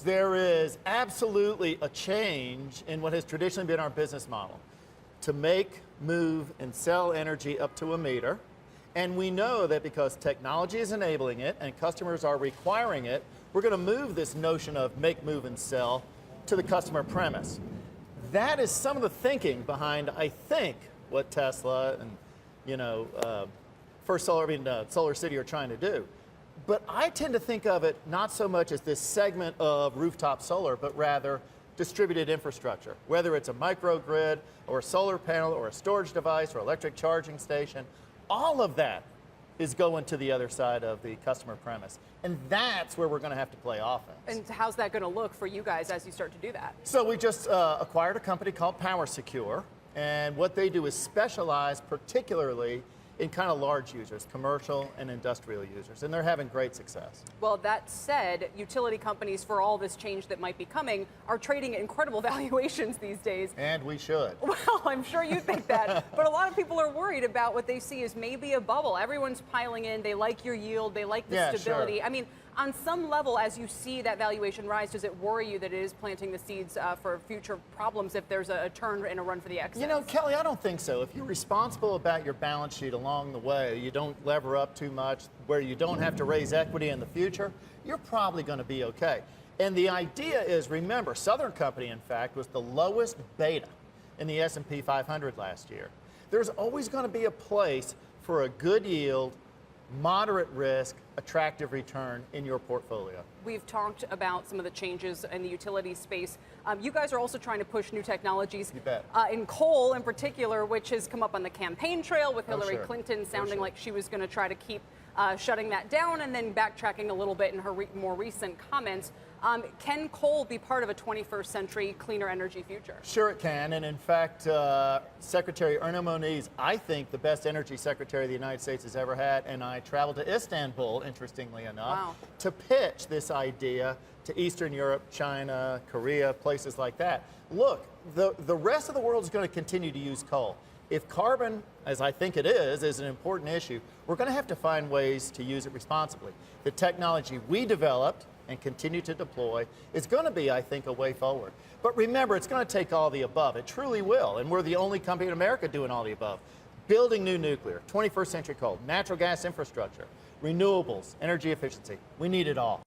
There is absolutely a change in what has traditionally been our business model to make, move, and sell energy up to a meter. And we know that because technology is enabling it and customers are requiring it, we're going to move this notion of make, move, and sell to the customer premise. That is some of the thinking behind, I think, what Tesla and, First Solar, Solar City are trying to do. But I tend to think of it not so much as this segment of rooftop solar, but rather distributed infrastructure, whether it's a microgrid or a solar panel or a storage device or electric charging station. All of that is going to the other side of the customer premise. And that's where we're going to have to play offense. And how's that going to look for you guys as you start to do that? So we just acquired a company called PowerSecure. And what they do is specialize particularly in kind of large users, commercial and industrial users, and they're having great success. Well, that said, utility companies, for all this change that might be coming, are trading at incredible valuations these days. And we should. Well, I'm sure you think that, but a lot of people are worried about what they see as maybe a bubble. Everyone's piling in, they like your yield, they like the stability. Sure. I mean, on some level, as you see that valuation rise, does it worry you that it is planting the seeds for future problems if there's a turn and a run for the excess? You know, Kelly, I don't think so. If you're responsible about your balance sheet along the way, you don't lever up too much, where you don't have to raise equity in the future, you're probably going to be okay. And the idea is, remember, Southern Company, in fact, was the lowest beta in the S&P 500 last year. There's always going to be a place for a good yield, moderate risk, attractive return in your portfolio. We've talked about some of the changes in the utility space. You guys are also trying to push new technologies. You bet. In coal in particular, which has come up on the campaign trail with Hillary sure. Clinton sounding sure. like she was going to try to keep shutting that down, and then backtracking a little bit in her more recent comments. Can coal be part of a 21st century cleaner energy future? Sure it can, and in fact, Secretary Erna Moniz, I think the best energy secretary the United States has ever had, and I traveled to Istanbul, interestingly enough, to pitch this idea to Eastern Europe, China, Korea, places like that. Look, the rest of the world is going to continue to use coal. If carbon, as I think it is an important issue, we're going to have to find ways to use it responsibly. The technology we developed and continue to deploy is going to be, I think, a way forward. But remember, it's going to take all the above. It truly will, and we're the only company in America doing all the above. Building new nuclear, 21st century coal, natural gas infrastructure, renewables, energy efficiency. We need it all.